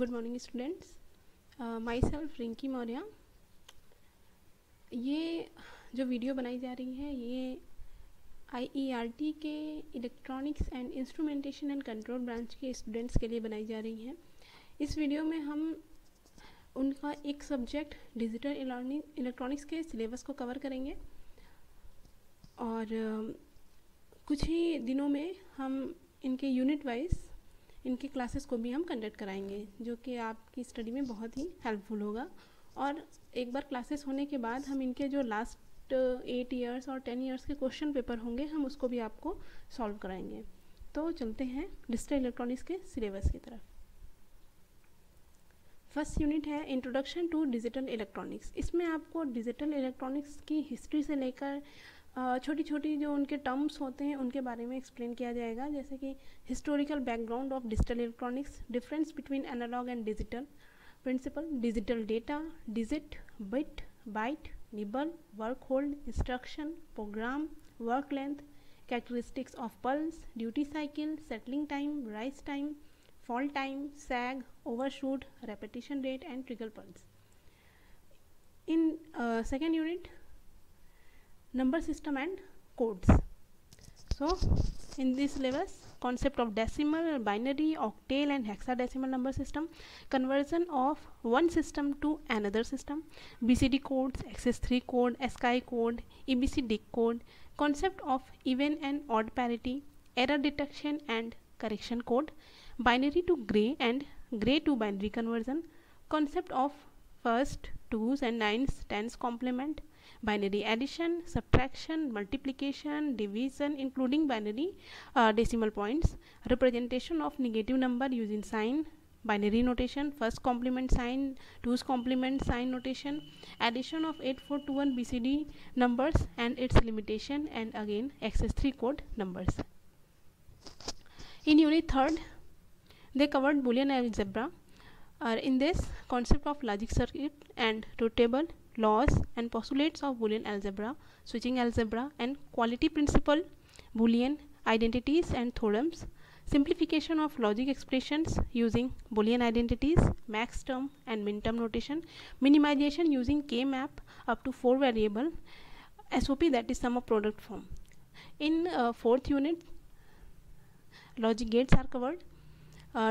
Good morning students, my self Rinki Maurya. ये जो video बनाई जा रही है ये IERT के electronics and instrumentation and control branch के स्टूडेंट्स के लिए बनाई जा रही है। इस वीडियो में हम उनका एक सब्जेक्ट डिजिटल इलेक्ट्रॉनिक्स के सिलेबस को कवर करेंगे और कुछ ही दिनों में हम इनके यूनिट वाइज इनके क्लासेस को भी हम कंडक्ट कराएंगे, जो कि आपकी स्टडी में बहुत ही हेल्पफुल होगा। और एक बार क्लासेस होने के बाद हम इनके जो लास्ट 8 ईयर्स और 10 ईयर्स के क्वेश्चन पेपर होंगे हम उसको भी आपको सॉल्व कराएंगे। तो चलते हैं डिजिटल इलेक्ट्रॉनिक्स के सिलेबस की तरफ। फर्स्ट यूनिट है इंट्रोडक्शन टू डिजिटल इलेक्ट्रॉनिक्स। इसमें आपको डिजिटल इलेक्ट्रॉनिक्स की हिस्ट्री से लेकर छोटी छोटी जो उनके टर्म्स होते हैं उनके बारे में एक्सप्लेन किया जाएगा, जैसे कि historical background of digital electronics, difference between analog and digital, principle, digital data, digit, bit, byte, nibble, word hold, instruction, program, word length, characteristics of pulse, duty cycle, settling time, rise time, fall time, sag, overshoot, repetition rate and trigger pulse. In second unit, number system and codes. So in this syllabus, concept of decimal, binary, octal and hexadecimal number system, conversion of one system to another system, BCD codes, XS3 code, ASCII code, EBCD code, concept of even and odd parity, error detection and correction code, binary to gray and gray to binary conversion, concept of first, twos and nines, tens complement, binary addition, subtraction, multiplication, division including binary decimal points, representation of negative number using sign, binary notation, first complement sign, twos complement sign notation, addition of 8421 BCD numbers and its limitation, and again XS3 code numbers. In unit 3rd, they covered Boolean algebra. In this, concept of logic circuit and truth table, laws and postulates of Boolean algebra, switching algebra and quality principle, Boolean identities and theorems, simplification of logic expressions using Boolean identities, max term and min term notation, minimization using K-map up to 4 variable, SOP, that is sum of product form. In 4th unit, logic gates are covered.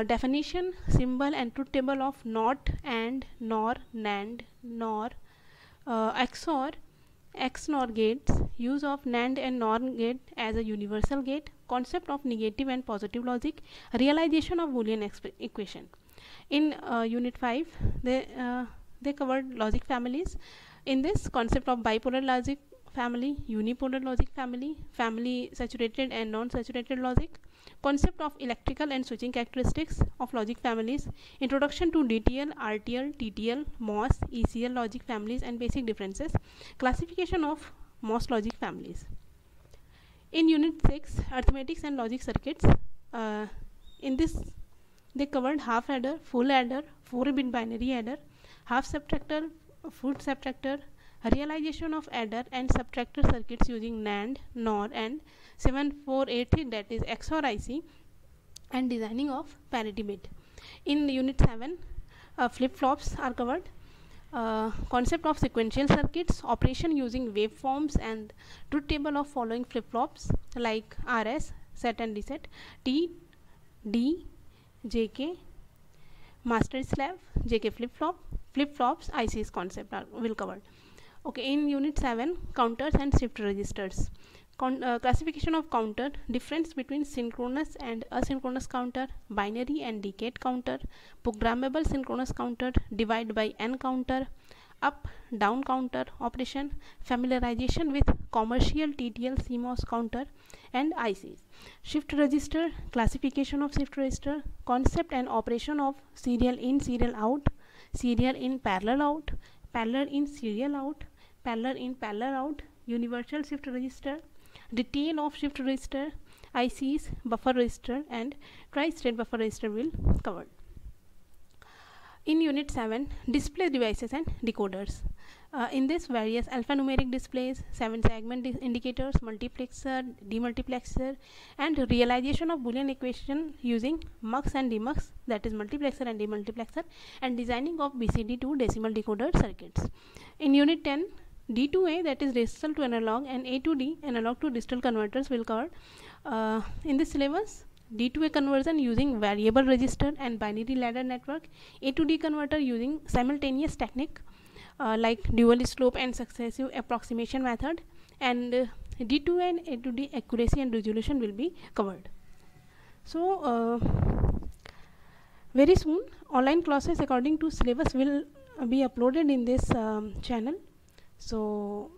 Definition, symbol and truth table of not, and, nor, NAND, nor, XOR, XNOR gates, use of NAND and NOR gate as a universal gate, concept of negative and positive logic, realization of Boolean equation. In unit 5, they covered logic families. In this, concept of bipolar logic family, unipolar logic family, family saturated and non-saturated logic, concept of electrical and switching characteristics of logic families, introduction to DTL, RTL, TTL, MOS, ECL logic families and basic differences, classification of MOS logic families. In unit 6, arithmetics and logic circuits, in this they covered half adder, full adder, 4-bit binary adder, half subtractor, full subtractor, realization of adder and subtractor circuits using NAND, NOR and 7483, that is XOR IC, and designing of parity bit. In unit 7, flip-flops are covered. Concept of sequential circuits, operation using waveforms and truth table of following flip-flops like RS, set and reset, T, D, JK, master slave, JK flip-flop, flip-flops, IC's concept will covered. Okay, in unit 7, counters and shift registers, classification of counter, difference between synchronous and asynchronous counter, binary and decade counter, programmable synchronous counter, divide by n counter, up down counter operation, familiarization with commercial TTL CMOS counter and ICs, shift register, classification of shift register, concept and operation of serial in, serial out, serial in, parallel out, parallel in, serial out, parallel in, parallel out, universal shift register, detail of shift register, ICs, buffer register and tri-state buffer register will covered. In Unit 7, display devices and decoders. In this, various alphanumeric displays, 7-segment indicators, multiplexer, demultiplexer, and realization of Boolean equation using mux and demux, that is multiplexer and demultiplexer, and designing of BCD to decimal decoder circuits. In Unit 10, D2A, that is digital to analog, and A to D, analog to digital converters, will cover. In this syllabus, D2A conversion using variable register and binary ladder network, A to D converter using simultaneous technique like dual slope and successive approximation method, and D2A and A to D accuracy and resolution will be covered. So very soon online classes according to syllabus will be uploaded in this channel. So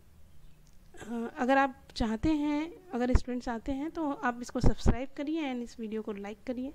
अगर आप चाहते हैं, अगर students आते हैं तो आप इसको सब्सक्राइब करिए एंड इस वीडियो को लाइक करिए.